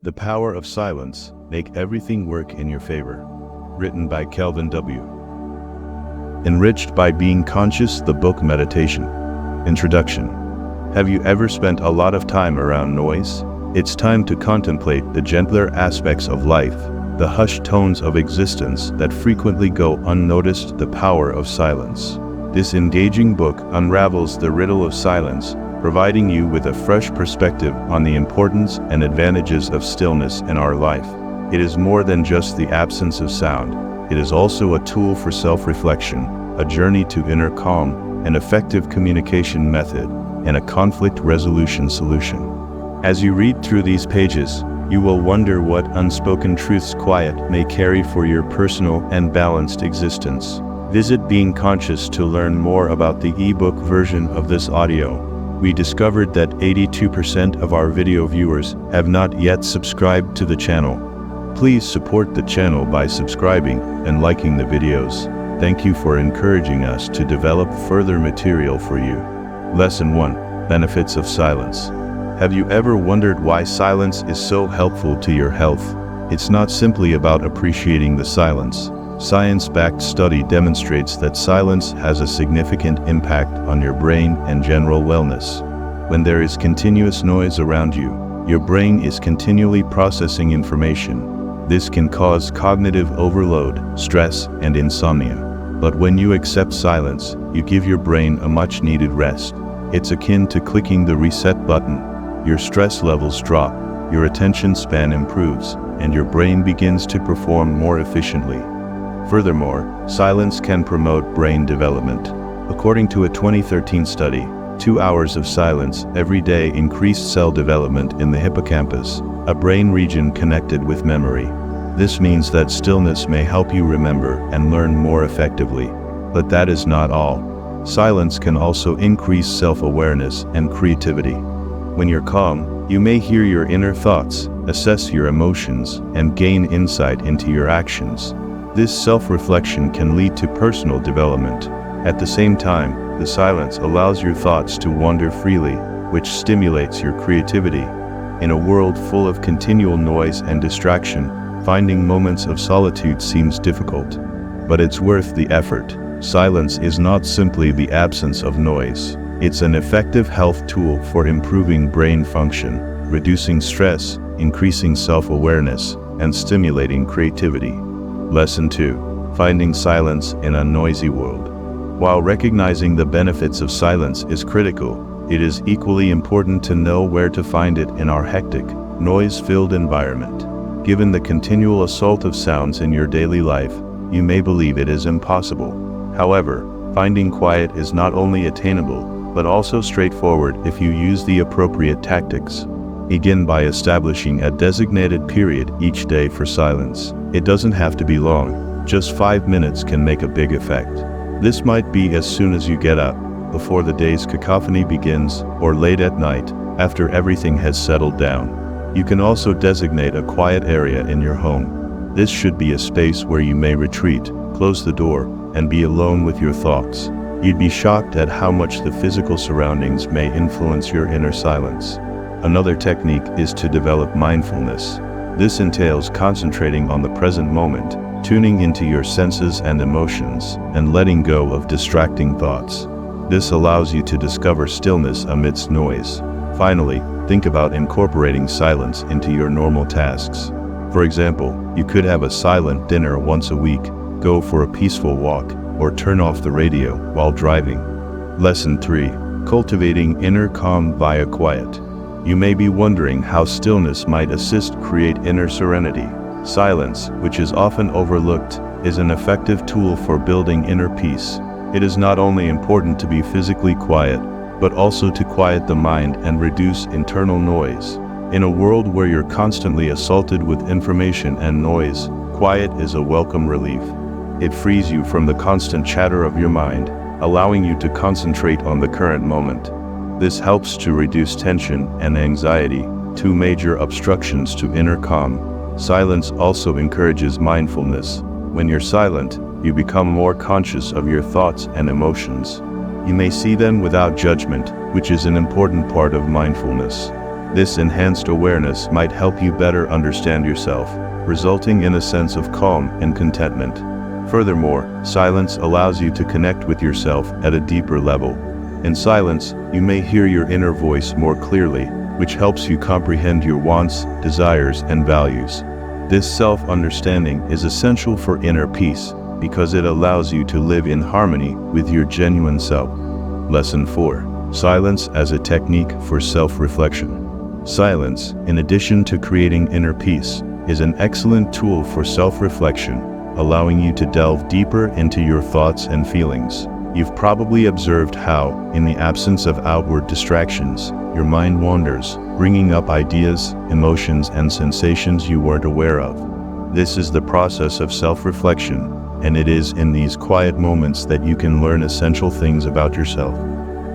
The Power of Silence, Make Everything Work in Your Favor. Written by Kelvin W. Enriched by Being Conscious, the book Meditation. Introduction. Have you ever spent a lot of time around noise? It's time to contemplate the gentler aspects of life, the hushed tones of existence that frequently go unnoticed. The Power of Silence. This engaging book unravels the riddle of silence, providing you with a fresh perspective on the importance and advantages of stillness in our life. It is more than just the absence of sound. It is also a tool for self-reflection, a journey to inner calm, an effective communication method, and a conflict resolution solution. As you read through these pages, you will wonder what unspoken truths quiet may carry for your personal and balanced existence. Visit Being Conscious to learn more about the ebook version of this audio. We discovered that 82% of our video viewers have not yet subscribed to the channel. Please support the channel by subscribing and liking the videos. Thank you for encouraging us to develop further material for you. Lesson 1. Benefits of Silence. Have you ever wondered why silence is so helpful to your health? It's not simply about appreciating the silence. Science-backed study demonstrates that silence has a significant impact on your brain and general wellness. When there is continuous noise around you, your brain is continually processing information. This can cause cognitive overload, stress, and insomnia. But when you accept silence, you give your brain a much-needed rest. It's akin to clicking the reset button. Your stress levels drop, your attention span improves, and your brain begins to perform more efficiently. Furthermore, silence can promote brain development. According to a 2013 study, 2 hours of silence every day increased cell development in the hippocampus, a brain region connected with memory. This means that stillness may help you remember and learn more effectively. But that is not all. Silence can also increase self-awareness and creativity. When you're calm, you may hear your inner thoughts, assess your emotions, and gain insight into your actions. This self-reflection can lead to personal development. At the same time, the silence allows your thoughts to wander freely, which stimulates your creativity. In a world full of continual noise and distraction, finding moments of solitude seems difficult. But it's worth the effort. Silence is not simply the absence of noise. It's an effective health tool for improving brain function, reducing stress, increasing self-awareness, and stimulating creativity. Lesson 2. Finding Silence in a Noisy World. While recognizing the benefits of silence is critical, it is equally important to know where to find it in our hectic, noise-filled environment. Given the continual assault of sounds in your daily life, you may believe it is impossible. However, finding quiet is not only attainable, but also straightforward if you use the appropriate tactics. Begin by establishing a designated period each day for silence. It doesn't have to be long. Just 5 minutes can make a big effect. This might be as soon as you get up, before the day's cacophony begins, or late at night, after everything has settled down. You can also designate a quiet area in your home. This should be a space where you may retreat, close the door, and be alone with your thoughts. You'd be shocked at how much the physical surroundings may influence your inner silence. Another technique is to develop mindfulness. This entails concentrating on the present moment, tuning into your senses and emotions, and letting go of distracting thoughts. This allows you to discover stillness amidst noise. Finally, think about incorporating silence into your normal tasks. For example, you could have a silent dinner once a week, go for a peaceful walk, or turn off the radio while driving. Lesson 3. Cultivating Inner Calm via Quiet. You may be wondering how stillness might assist create inner serenity. Silence, which is often overlooked, is an effective tool for building inner peace. It is not only important to be physically quiet, but also to quiet the mind and reduce internal noise. In a world where you're constantly assaulted with information and noise, quiet is a welcome relief. It frees you from the constant chatter of your mind, allowing you to concentrate on the current moment. This helps to reduce tension and anxiety, two major obstructions to inner calm. Silence also encourages mindfulness. When you're silent, you become more conscious of your thoughts and emotions. You may see them without judgment, which is an important part of mindfulness. This enhanced awareness might help you better understand yourself, resulting in a sense of calm and contentment. Furthermore, silence allows you to connect with yourself at a deeper level. In silence, you may hear your inner voice more clearly, which helps you comprehend your wants, desires, and values. This self-understanding is essential for inner peace, because it allows you to live in harmony with your genuine self. Lesson 4. Silence as a technique for self-reflection. Silence, in addition to creating inner peace, is an excellent tool for self-reflection, allowing you to delve deeper into your thoughts and feelings. You've probably observed how, in the absence of outward distractions, your mind wanders, bringing up ideas, emotions, and sensations you weren't aware of. This is the process of self-reflection, and it is in these quiet moments that you can learn essential things about yourself.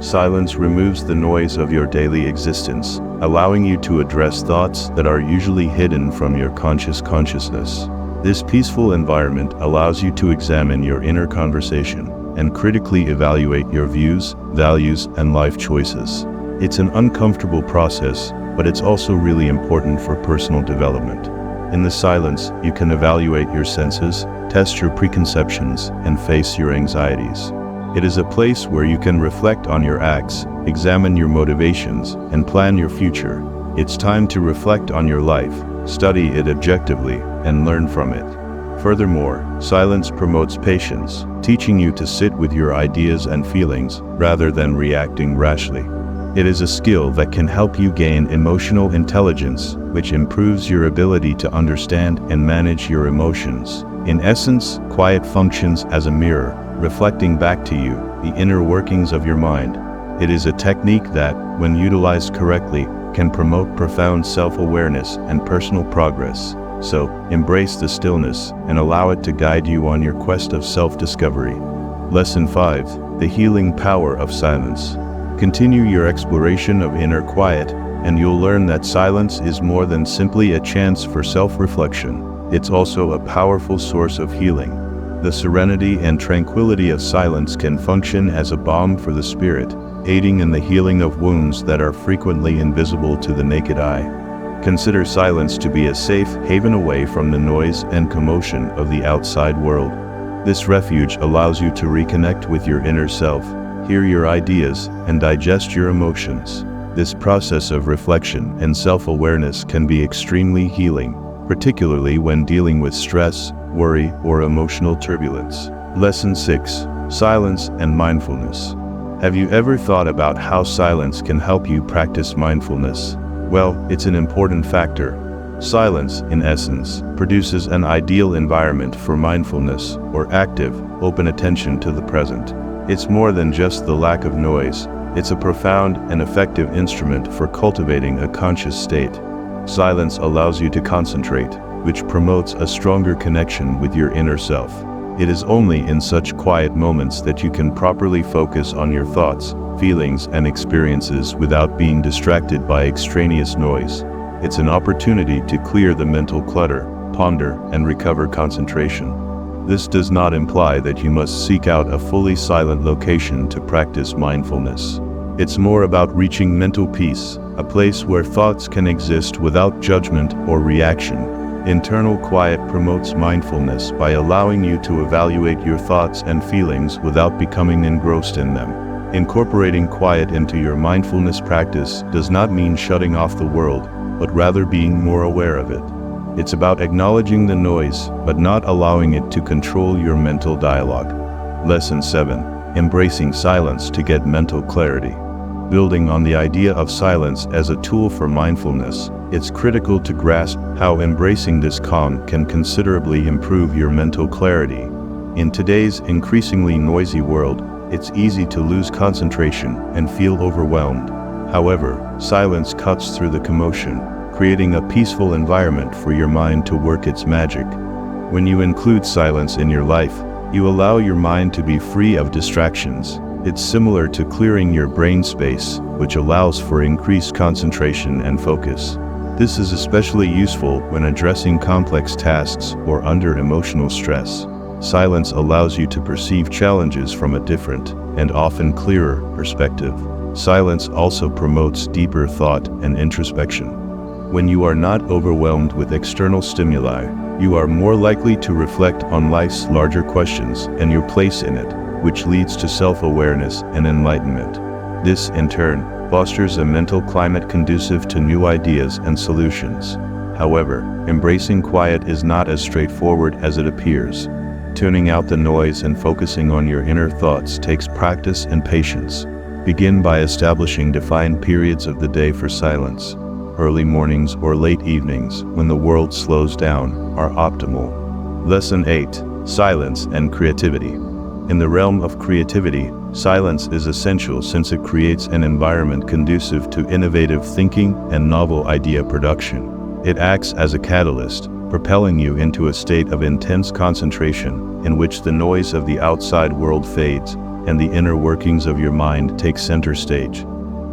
Silence removes the noise of your daily existence, allowing you to address thoughts that are usually hidden from your consciousness. This peaceful environment allows you to examine your inner conversation and critically evaluate your views, values, and life choices. It's an uncomfortable process, but it's also really important for personal development. In the silence, you can evaluate your senses, test your preconceptions, and face your anxieties. It is a place where you can reflect on your acts, examine your motivations, and plan your future. It's time to reflect on your life, study it objectively, and learn from it. Furthermore, silence promotes patience, teaching you to sit with your ideas and feelings rather than reacting rashly. It is a skill that can help you gain emotional intelligence, which improves your ability to understand and manage your emotions. In essence, quiet functions as a mirror, reflecting back to you the inner workings of your mind. It is a technique that, when utilized correctly, can promote profound self-awareness and personal progress. So, embrace the stillness and allow it to guide you on your quest of self-discovery. Lesson 5. The healing power of silence. Continue your exploration of inner quiet, and you'll learn that silence is more than simply a chance for self-reflection. It's also a powerful source of healing. The serenity and tranquility of silence can function as a balm for the spirit, aiding in the healing of wounds that are frequently invisible to the naked eye. Consider silence to be a safe haven away from the noise and commotion of the outside world. This refuge allows you to reconnect with your inner self, hear your ideas, and digest your emotions. This process of reflection and self-awareness can be extremely healing, particularly when dealing with stress, worry, or emotional turbulence. Lesson 6. Silence and mindfulness. Have you ever thought about how silence can help you practice mindfulness? Well, it's an important factor. Silence, in essence, produces an ideal environment for mindfulness, or active, open attention to the present. It's more than just the lack of noise. It's a profound and effective instrument for cultivating a conscious state. Silence allows you to concentrate, which promotes a stronger connection with your inner self. It is only in such quiet moments that you can properly focus on your thoughts, feelings, and experiences without being distracted by extraneous noise. It's an opportunity to clear the mental clutter, ponder, and recover concentration. This does not imply that you must seek out a fully silent location to practice mindfulness. It's more about reaching mental peace, a place where thoughts can exist without judgment or reaction. Internal quiet promotes mindfulness by allowing you to evaluate your thoughts and feelings without becoming engrossed in them. Incorporating quiet into your mindfulness practice does not mean shutting off the world, but rather being more aware of it. It's about acknowledging the noise, but not allowing it to control your mental dialogue. Lesson 7. Embracing silence to get mental clarity. Building on the idea of silence as a tool for mindfulness, it's critical to grasp how embracing this calm can considerably improve your mental clarity. In today's increasingly noisy world, it's easy to lose concentration and feel overwhelmed. However, silence cuts through the commotion, creating a peaceful environment for your mind to work its magic. When you include silence in your life, you allow your mind to be free of distractions. It's similar to clearing your brain space, which allows for increased concentration and focus. This is especially useful when addressing complex tasks or under emotional stress. Silence allows you to perceive challenges from a different, and often clearer, perspective. Silence also promotes deeper thought and introspection. When you are not overwhelmed with external stimuli, you are more likely to reflect on life's larger questions and your place in it, which leads to self-awareness and enlightenment. This, in turn, fosters a mental climate conducive to new ideas and solutions. However, embracing quiet is not as straightforward as it appears. Tuning out the noise and focusing on your inner thoughts takes practice and patience. Begin by establishing defined periods of the day for silence. Early mornings or late evenings, when the world slows down, are optimal. Lesson 8. Silence and creativity. In the realm of creativity, silence is essential since it creates an environment conducive to innovative thinking and novel idea production. It acts as a catalyst, propelling you into a state of intense concentration, in which the noise of the outside world fades, and the inner workings of your mind take center stage.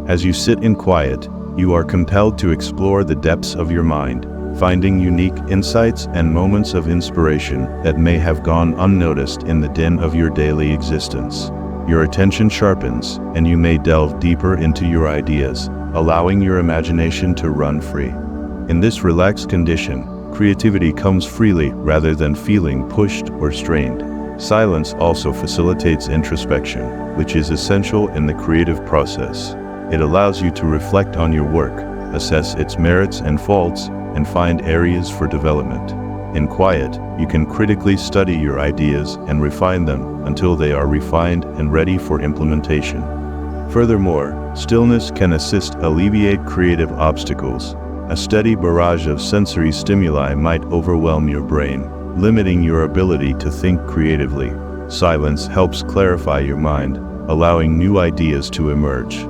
As you sit in quiet, you are compelled to explore the depths of your mind, finding unique insights and moments of inspiration that may have gone unnoticed in the din of your daily existence. Your attention sharpens, and you may delve deeper into your ideas, allowing your imagination to run free. In this relaxed condition, creativity comes freely rather than feeling pushed or strained. Silence also facilitates introspection, which is essential in the creative process. It allows you to reflect on your work, assess its merits and faults, and find areas for development. In quiet, you can critically study your ideas and refine them until they are refined and ready for implementation. Furthermore, stillness can assist alleviate creative obstacles. A steady barrage of sensory stimuli might overwhelm your brain, limiting your ability to think creatively. Silence helps clarify your mind, allowing new ideas to emerge.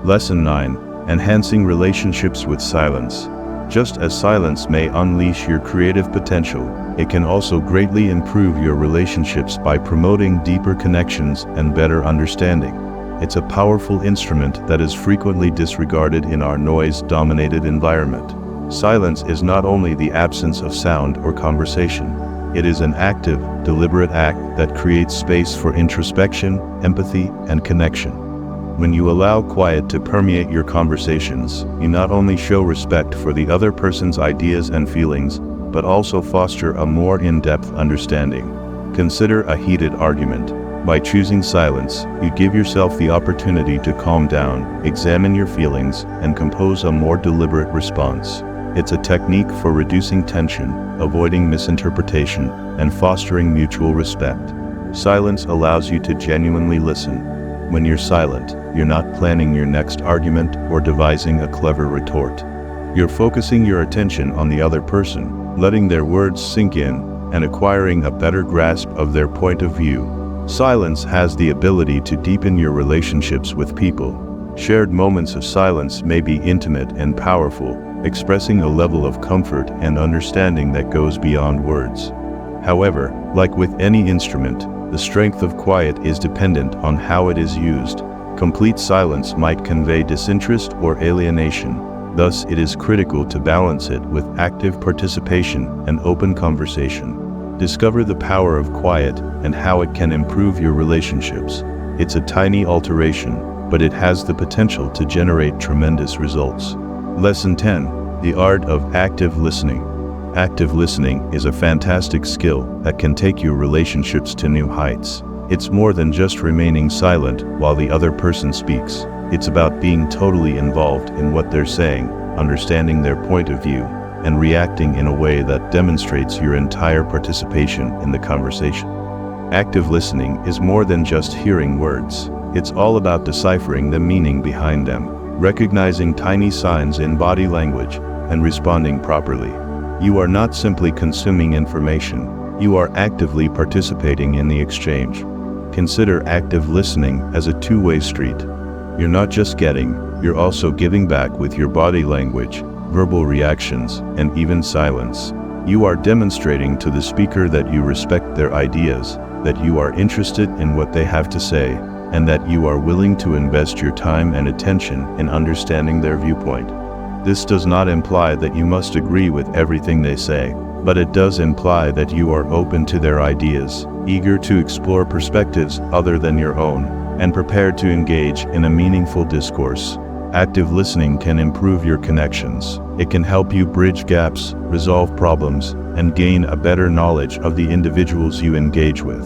Lesson 9. Enhancing relationships with silence. Just as silence may unleash your creative potential, it can also greatly improve your relationships by promoting deeper connections and better understanding. It's a powerful instrument that is frequently disregarded in our noise-dominated environment. Silence is not only the absence of sound or conversation. It is an active, deliberate act that creates space for introspection, empathy, and connection. When you allow quiet to permeate your conversations, you not only show respect for the other person's ideas and feelings, but also foster a more in-depth understanding. Consider a heated argument. By choosing silence, you give yourself the opportunity to calm down, examine your feelings, and compose a more deliberate response. It's a technique for reducing tension, avoiding misinterpretation, and fostering mutual respect. Silence allows you to genuinely listen. When you're silent, you're not planning your next argument or devising a clever retort. You're focusing your attention on the other person, letting their words sink in, and acquiring a better grasp of their point of view. Silence has the ability to deepen your relationships with people. Shared moments of silence may be intimate and powerful, expressing a level of comfort and understanding that goes beyond words. However, like with any instrument, the strength of quiet is dependent on how it is used. Complete silence might convey disinterest or alienation. Thus, it is critical to balance it with active participation and open conversation. Discover the power of quiet and how it can improve your relationships. It's a tiny alteration, but it has the potential to generate tremendous results. Lesson 10. The Art of Active Listening. Active listening is a fantastic skill that can take your relationships to new heights. It's more than just remaining silent while the other person speaks. It's about being totally involved in what they're saying, understanding their point of view, and reacting in a way that demonstrates your entire participation in the conversation. Active listening is more than just hearing words. It's all about deciphering the meaning behind them, recognizing tiny signs in body language, and responding properly. You are not simply consuming information, you are actively participating in the exchange. Consider active listening as a two-way street. You're not just getting, you're also giving back with your body language, verbal reactions, and even silence. You are demonstrating to the speaker that you respect their ideas, that you are interested in what they have to say, and that you are willing to invest your time and attention in understanding their viewpoint. This does not imply that you must agree with everything they say, but it does imply that you are open to their ideas, eager to explore perspectives other than your own. and prepared to engage in a meaningful discourse. Active listening can improve your connections. It can help you bridge gaps, resolve problems, and gain a better knowledge of the individuals you engage with.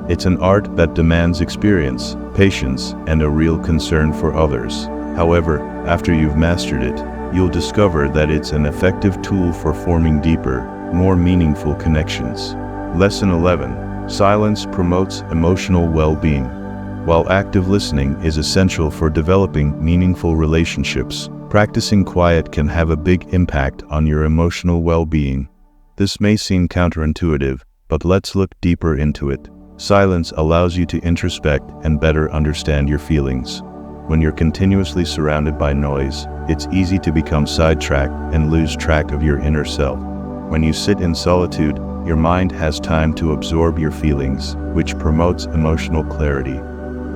It's an art that demands experience, patience, and a real concern for others. However, after you've mastered it, you'll discover that it's an effective tool for forming deeper, more meaningful connections. Lesson 11. Silence promotes emotional well-being. While active listening is essential for developing meaningful relationships, practicing quiet can have a big impact on your emotional well-being. This may seem counterintuitive, but let's look deeper into it. Silence allows you to introspect and better understand your feelings. When you're continuously surrounded by noise, it's easy to become sidetracked and lose track of your inner self. When you sit in solitude, your mind has time to absorb your feelings, which promotes emotional clarity.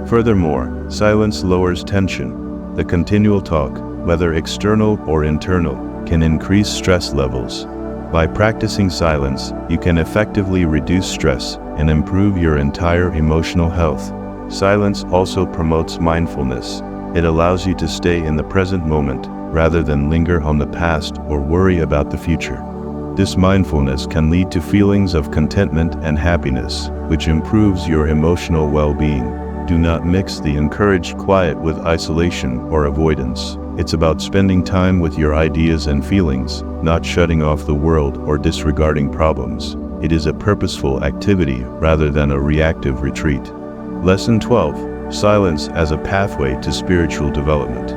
Furthermore, silence lowers tension. The continual talk, whether external or internal, can increase stress levels. By practicing silence, you can effectively reduce stress and improve your entire emotional health. Silence also promotes mindfulness. It allows you to stay in the present moment, rather than linger on the past or worry about the future. This mindfulness can lead to feelings of contentment and happiness, which improves your emotional well-being. Do not mix the encouraged quiet with isolation or avoidance. It's about spending time with your ideas and feelings, not shutting off the world or disregarding problems. It is a purposeful activity rather than a reactive retreat. Lesson 12. Silence as a pathway to spiritual development.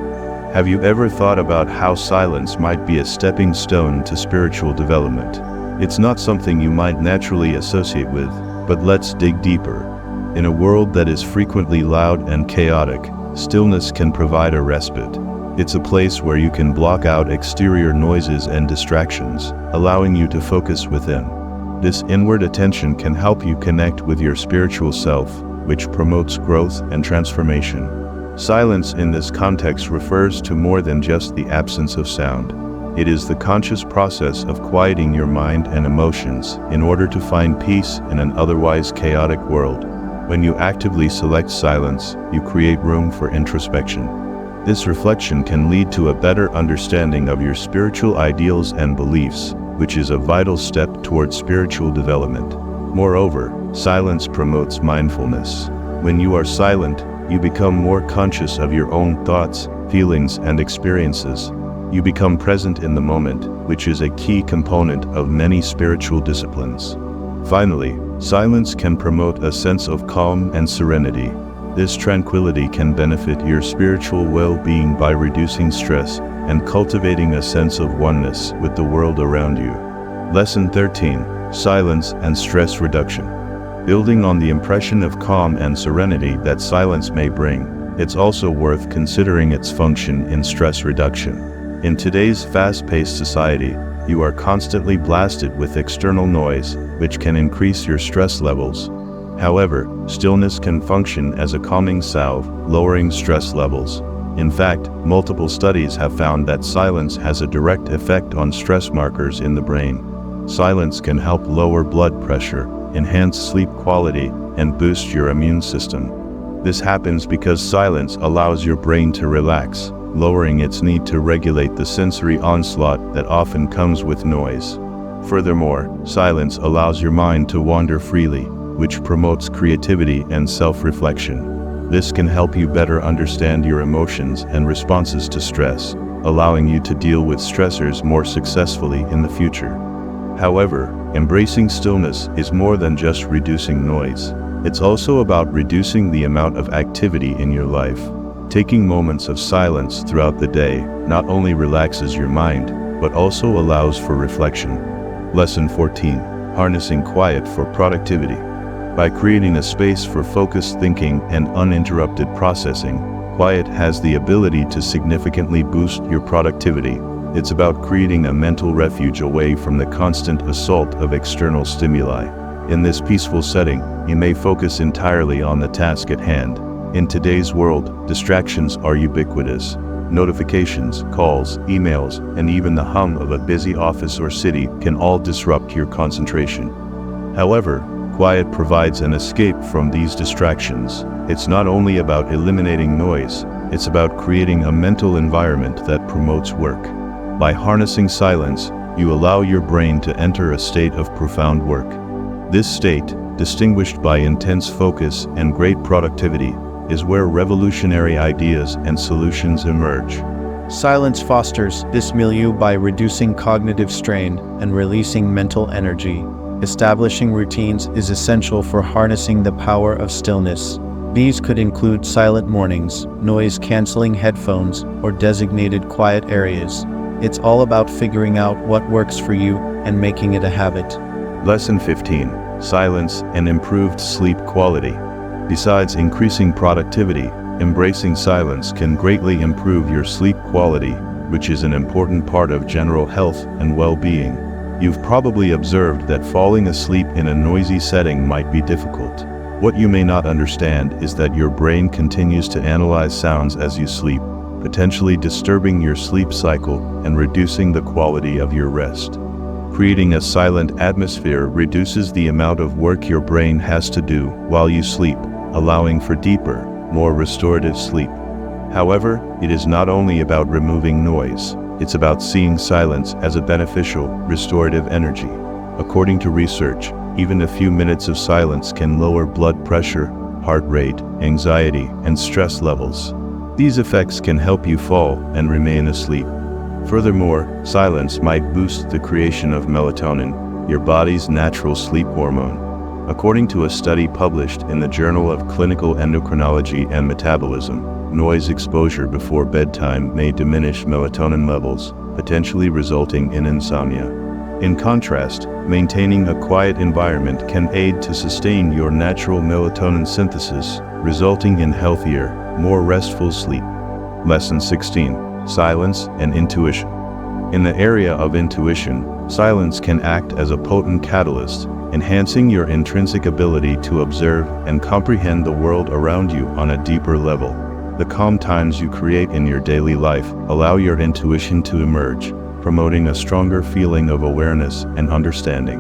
Have you ever thought about how silence might be a stepping stone to spiritual development? It's not something you might naturally associate with, but let's dig deeper. In a world that is frequently loud and chaotic, stillness can provide a respite. It's a place where you can block out exterior noises and distractions, allowing you to focus within. This inward attention can help you connect with your spiritual self, which promotes growth and transformation. Silence in this context refers to more than just the absence of sound. It is the conscious process of quieting your mind and emotions in order to find peace in an otherwise chaotic world. When you actively select silence, you create room for introspection. This reflection can lead to a better understanding of your spiritual ideals and beliefs, which is a vital step towards spiritual development. Moreover, silence promotes mindfulness. When you are silent, you become more conscious of your own thoughts, feelings, and experiences. You become present in the moment, which is a key component of many spiritual disciplines. Finally, silence can promote a sense of calm and serenity. This tranquility can benefit your spiritual well-being by reducing stress and cultivating a sense of oneness with the world around you. Lesson 13. Silence and stress reduction. Building on the impression of calm and serenity that silence may bring, it's also worth considering its function in stress reduction. In today's fast-paced society, you are constantly blasted with external noise, which can increase your stress levels. However, stillness can function as a calming salve, lowering stress levels. In fact, multiple studies have found that silence has a direct effect on stress markers in the brain. Silence can help lower blood pressure, enhance sleep quality, and boost your immune system. This happens because silence allows your brain to relax, lowering its need to regulate the sensory onslaught that often comes with noise. Furthermore, silence allows your mind to wander freely, which promotes creativity and self-reflection. This can help you better understand your emotions and responses to stress, allowing you to deal with stressors more successfully in the future. However, embracing stillness is more than just reducing noise. It's also about reducing the amount of activity in your life. Taking moments of silence throughout the day not only relaxes your mind, but also allows for reflection. Lesson 14. Harnessing quiet for productivity. By creating a space for focused thinking and uninterrupted processing, quiet has the ability to significantly boost your productivity. It's about creating a mental refuge away from the constant assault of external stimuli. In this peaceful setting, you may focus entirely on the task at hand. In today's world, distractions are ubiquitous. Notifications, calls, emails, and even the hum of a busy office or city can all disrupt your concentration. However, Quiet provides an escape from these distractions. It's not only about eliminating noise, it's about creating a mental environment that promotes work. By harnessing silence, you allow your brain to enter a state of profound work. This state, distinguished by intense focus and great productivity, is where revolutionary ideas and solutions emerge. Silence fosters this milieu by reducing cognitive strain and releasing mental energy. Establishing routines is essential for harnessing the power of stillness. These could include silent mornings, noise-canceling headphones, or designated quiet areas. It's all about figuring out what works for you and making it a habit. Lesson 15. Silence and improved sleep quality. Besides increasing productivity, embracing silence can greatly improve your sleep quality, which is an important part of general health and well-being. You've probably observed that falling asleep in a noisy setting might be difficult. What you may not understand is that your brain continues to analyze sounds as you sleep, potentially disturbing your sleep cycle and reducing the quality of your rest. Creating a silent atmosphere reduces the amount of work your brain has to do while you sleep, allowing for deeper, more restorative sleep. However, it is not only about removing noise, it's about seeing silence as a beneficial, restorative energy. According to research, even a few minutes of silence can lower blood pressure, heart rate, anxiety, and stress levels. These effects can help you fall and remain asleep. Furthermore, silence might boost the creation of melatonin, your body's natural sleep hormone. According to a study published in the Journal of Clinical Endocrinology and Metabolism, noise exposure before bedtime may diminish melatonin levels, potentially resulting in insomnia. In contrast, maintaining a quiet environment can aid to sustain your natural melatonin synthesis, resulting in healthier, more restful sleep. Lesson 16. Silence and intuition. In the area of intuition, silence can act as a potent catalyst, enhancing your intrinsic ability to observe and comprehend the world around you on a deeper level. The calm times you create in your daily life allow your intuition to emerge, promoting a stronger feeling of awareness and understanding.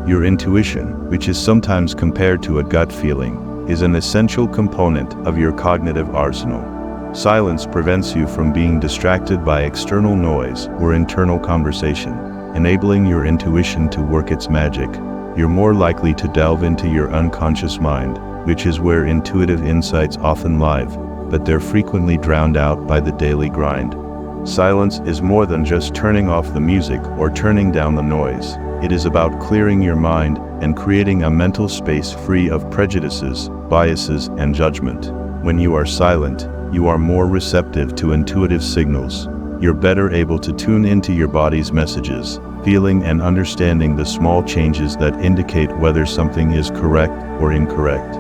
Your intuition, which is sometimes compared to a gut feeling, is an essential component of your cognitive arsenal. Silence prevents you from being distracted by external noise or internal conversation, enabling your intuition to work its magic. You're more likely to delve into your unconscious mind, which is where intuitive insights often live, but they're frequently drowned out by the daily grind. Silence is more than just turning off the music or turning down the noise. It is about clearing your mind and creating a mental space free of prejudices, biases, and judgment. When you are silent, you are more receptive to intuitive signals. You're better able to tune into your body's messages, feeling and understanding the small changes that indicate whether something is correct or incorrect.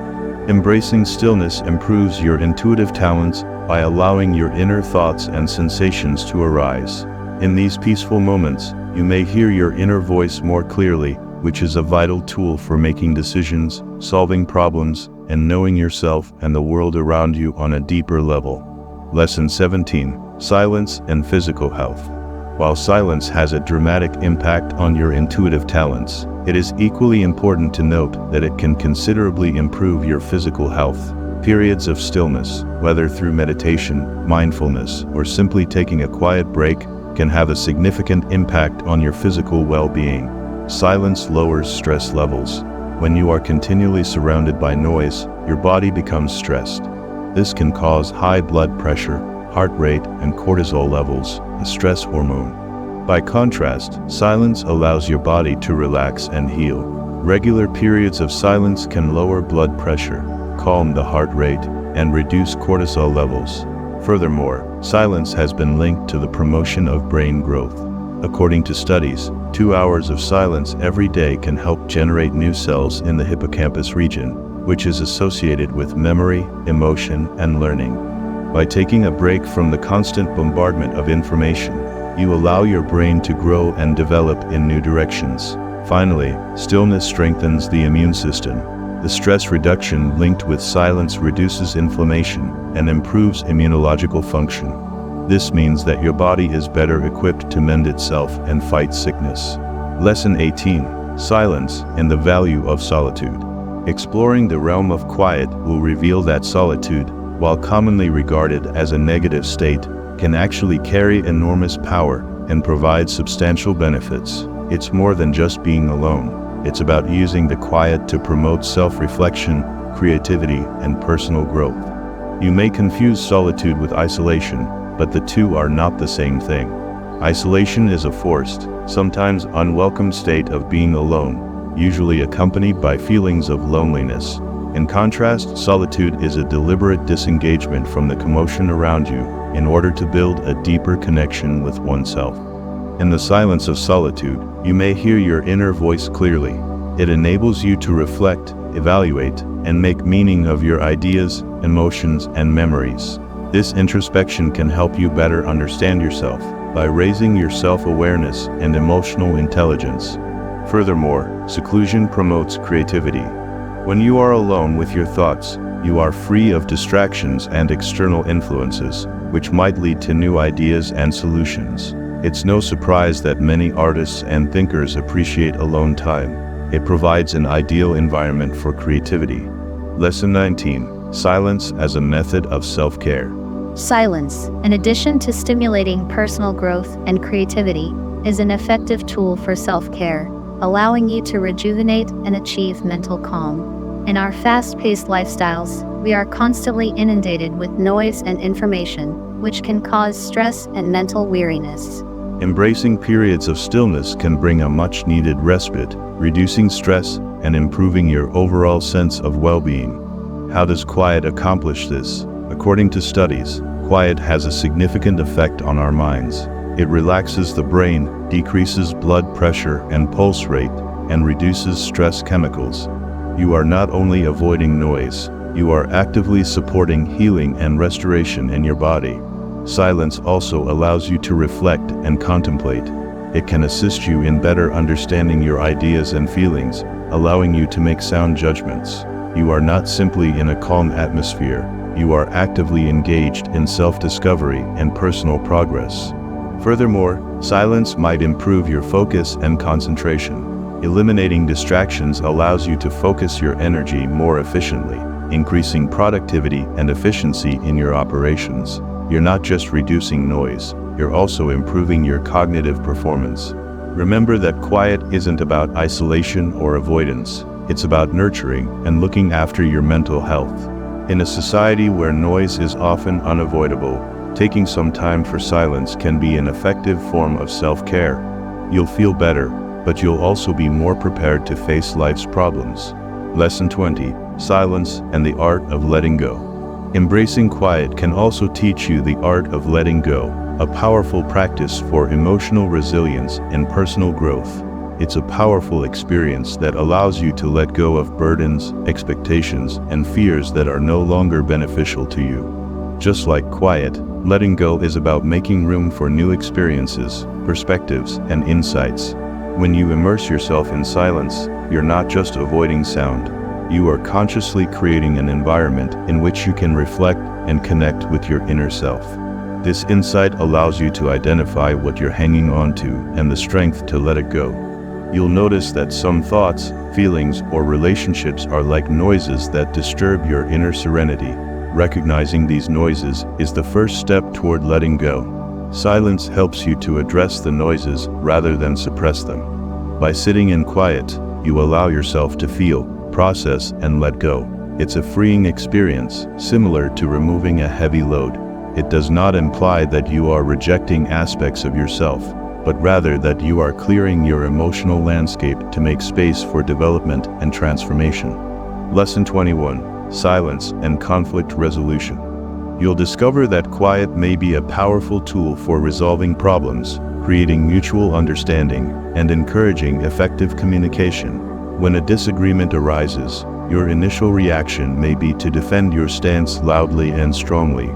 Embracing stillness improves your intuitive talents by allowing your inner thoughts and sensations to arise. In these peaceful moments, you may hear your inner voice more clearly, which is a vital tool for making decisions, solving problems, and knowing yourself and the world around you on a deeper level. Lesson 17. Silence and physical health. While silence has a dramatic impact on your intuitive talents, it is equally important to note that it can considerably improve your physical health. Periods of stillness, whether through meditation, mindfulness, or simply taking a quiet break, can have a significant impact on your physical well-being. Silence lowers stress levels. When you are continually surrounded by noise, your body becomes stressed. This can cause high blood pressure, heart rate, and cortisol levels, a stress hormone. By contrast, silence allows your body to relax and heal. Regular periods of silence can lower blood pressure, calm the heart rate, and reduce cortisol levels. Furthermore, silence has been linked to the promotion of brain growth. According to studies, 2 hours of silence every day can help generate new cells in the hippocampus region, which is associated with memory, emotion, and learning. By taking a break from the constant bombardment of information, you allow your brain to grow and develop in new directions. Finally, stillness strengthens the immune system. The stress reduction linked with silence reduces inflammation and improves immunological function. This means that your body is better equipped to mend itself and fight sickness. Lesson 18. Silence and the value of solitude. Exploring the realm of quiet will reveal that solitude, while commonly regarded as a negative state, can actually carry enormous power and provide substantial benefits. It's more than just being alone. It's about using the quiet to promote self-reflection, creativity, and personal growth. You may confuse solitude with isolation, but the two are not the same thing. Isolation is a forced, sometimes unwelcome state of being alone, usually accompanied by feelings of loneliness. In contrast, solitude is a deliberate disengagement from the commotion around you in order to build a deeper connection with oneself. In the silence of solitude, you may hear your inner voice clearly. It enables you to reflect, evaluate, and make meaning of your ideas, emotions, and memories. This introspection can help you better understand yourself by raising your self-awareness and emotional intelligence. Furthermore, seclusion promotes creativity. When you are alone with your thoughts, you are free of distractions and external influences, which might lead to new ideas and solutions. It's no surprise that many artists and thinkers appreciate alone time. It provides an ideal environment for creativity. Lesson 19. Silence as a method of self-care. Silence, in addition to stimulating personal growth and creativity, is an effective tool for self-care, allowing you to rejuvenate and achieve mental calm. In our fast-paced lifestyles, we are constantly inundated with noise and information, which can cause stress and mental weariness. Embracing periods of stillness can bring a much-needed respite, reducing stress and improving your overall sense of well-being. How does quiet accomplish this? According to studies, quiet has a significant effect on our minds. It relaxes the brain, decreases blood pressure and pulse rate, and reduces stress chemicals. You are not only avoiding noise, you are actively supporting healing and restoration in your body. Silence also allows you to reflect and contemplate. It can assist you in better understanding your ideas and feelings, allowing you to make sound judgments. You are not simply in a calm atmosphere, you are actively engaged in self-discovery and personal progress. Furthermore, silence might improve your focus and concentration. Eliminating distractions allows you to focus your energy more efficiently, increasing productivity and efficiency in your operations. You're not just reducing noise, you're also improving your cognitive performance. Remember that quiet isn't about isolation or avoidance. It's about nurturing and looking after your mental health. In a society where noise is often unavoidable, taking some time for silence can be an effective form of self-care. You'll feel better, but you'll also be more prepared to face life's problems. Lesson 20. Silence and the art of letting go. Embracing quiet can also teach you the art of letting go, a powerful practice for emotional resilience and personal growth. It's a powerful experience that allows you to let go of burdens, expectations, and fears that are no longer beneficial to you. Just like quiet, letting go is about making room for new experiences, perspectives, and insights. When you immerse yourself in silence, you're not just avoiding sound. You are consciously creating an environment in which you can reflect and connect with your inner self. This insight allows you to identify what you're hanging on to and the strength to let it go. You'll notice that some thoughts, feelings, or relationships are like noises that disturb your inner serenity. Recognizing these noises is the first step toward letting go. Silence helps you to address the noises rather than suppress them. By sitting in quiet, you allow yourself to feel, process, and let go. It's a freeing experience, similar to removing a heavy load. It does not imply that you are rejecting aspects of yourself, but rather that you are clearing your emotional landscape to make space for development and transformation. Lesson 21. Silence and conflict resolution. You'll discover that quiet may be a powerful tool for resolving problems, creating mutual understanding, and encouraging effective communication. When a disagreement arises, your initial reaction may be to defend your stance loudly and strongly,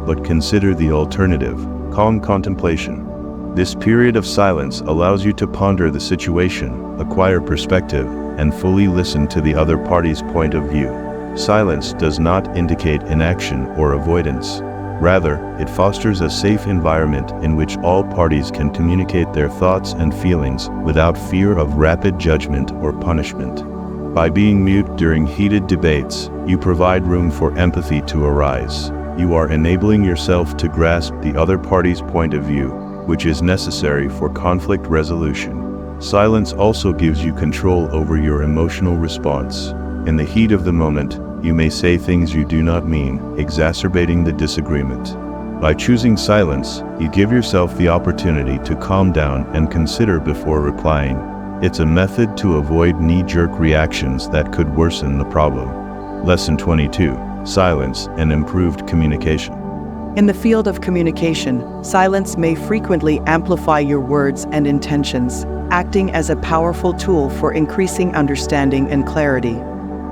but consider the alternative, calm contemplation. This period of silence allows you to ponder the situation, acquire perspective, and fully listen to the other party's point of view. Silence does not indicate inaction or avoidance. Rather, it fosters a safe environment in which all parties can communicate their thoughts and feelings without fear of rapid judgment or punishment. By being mute during heated debates, you provide room for empathy to arise. You are enabling yourself to grasp the other party's point of view, which is necessary for conflict resolution. Silence also gives you control over your emotional response. In the heat of the moment, you may say things you do not mean, exacerbating the disagreement. By choosing silence, you give yourself the opportunity to calm down and consider before replying. It's a method to avoid knee-jerk reactions that could worsen the problem. Lesson 22: Silence and improved communication. In the field of communication, silence may frequently amplify your words and intentions, acting as a powerful tool for increasing understanding and clarity.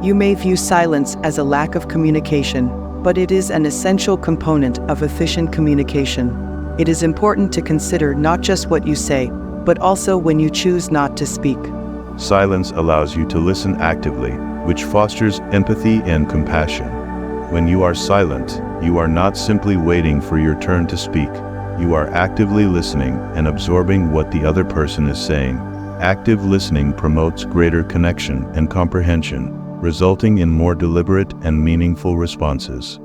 You may view silence as a lack of communication, but it is an essential component of efficient communication. It is important to consider not just what you say, but also when you choose not to speak. Silence allows you to listen actively, which fosters empathy and compassion. When you are silent, you are not simply waiting for your turn to speak. You are actively listening and absorbing what the other person is saying. Active listening promotes greater connection and comprehension, resulting in more deliberate and meaningful responses.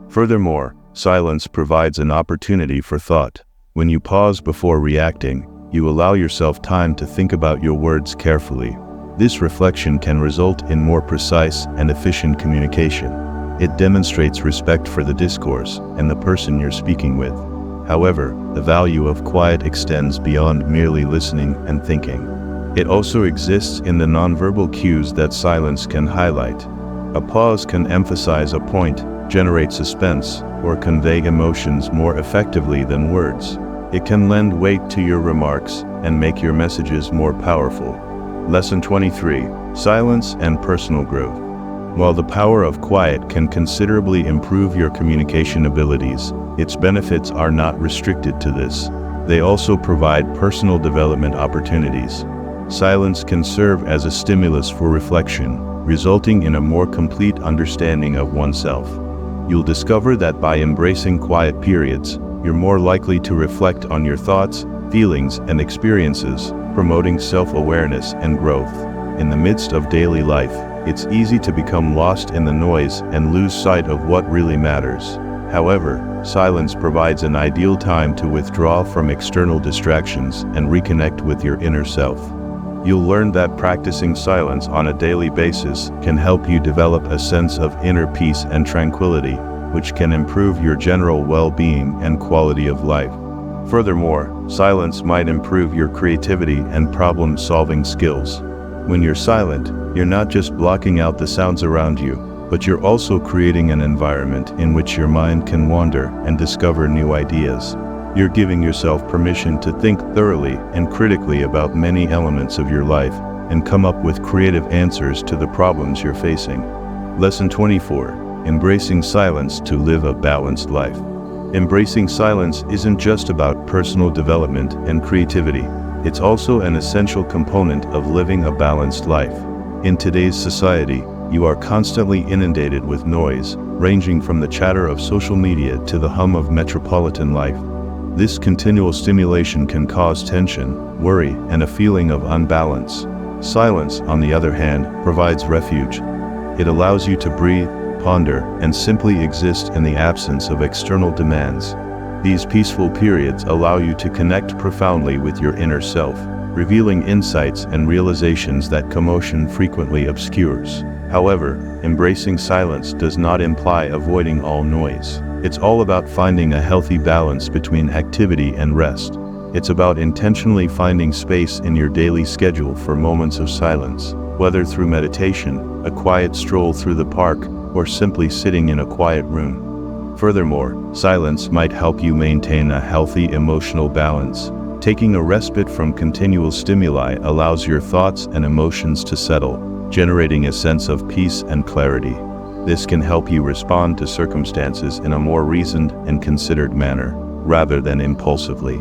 Furthermore, silence provides an opportunity for thought. When you pause before reacting, you allow yourself time to think about your words carefully. This reflection can result in more precise and efficient communication. It demonstrates respect for the discourse and the person you're speaking with. However, the value of quiet extends beyond merely listening and thinking. It also exists in the nonverbal cues that silence can highlight. A pause can emphasize a point, generate suspense, or convey emotions more effectively than words. It can lend weight to your remarks and make your messages more powerful. Lesson 23: Silence and personal growth. While the power of quiet can considerably improve your communication abilities, its benefits are not restricted to this. They also provide personal development opportunities. Silence can serve as a stimulus for reflection, resulting in a more complete understanding of oneself. You'll discover that by embracing quiet periods, you're more likely to reflect on your thoughts, feelings, and experiences, promoting self-awareness and growth. In the midst of daily life, it's easy to become lost in the noise and lose sight of what really matters. However, silence provides an ideal time to withdraw from external distractions and reconnect with your inner self. You'll learn that practicing silence on a daily basis can help you develop a sense of inner peace and tranquility, which can improve your general well-being and quality of life. Furthermore, silence might improve your creativity and problem-solving skills. When you're silent, you're not just blocking out the sounds around you, but you're also creating an environment in which your mind can wander and discover new ideas. You're giving yourself permission to think thoroughly and critically about many elements of your life and come up with creative answers to the problems you're facing. Lesson 24: Embracing silence to live a balanced life. Embracing silence isn't just about personal development and creativity. It's also an essential component of living a balanced life. In today's society, you are constantly inundated with noise, ranging from the chatter of social media to the hum of metropolitan life. This continual stimulation can cause tension, worry, and a feeling of unbalance. Silence, on the other hand, provides refuge. It allows you to breathe, ponder, and simply exist in the absence of external demands. These peaceful periods allow you to connect profoundly with your inner self, revealing insights and realizations that commotion frequently obscures. However, embracing silence does not imply avoiding all noise. It's all about finding a healthy balance between activity and rest. It's about intentionally finding space in your daily schedule for moments of silence, whether through meditation, a quiet stroll through the park, or simply sitting in a quiet room. Furthermore, silence might help you maintain a healthy emotional balance. Taking a respite from continual stimuli allows your thoughts and emotions to settle, generating a sense of peace and clarity. This can help you respond to circumstances in a more reasoned and considered manner, rather than impulsively.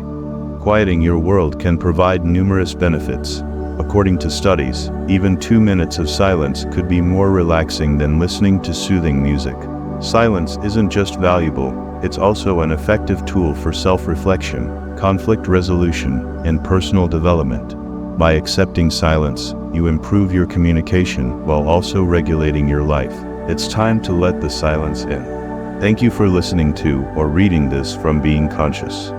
Quieting your world can provide numerous benefits. According to studies, even 2 minutes of silence could be more relaxing than listening to soothing music. Silence isn't just valuable, it's also an effective tool for self-reflection, conflict resolution, and personal development. By accepting silence, you improve your communication while also regulating your life. It's time to let the silence in. Thank you for listening to or reading this from Being Conscious.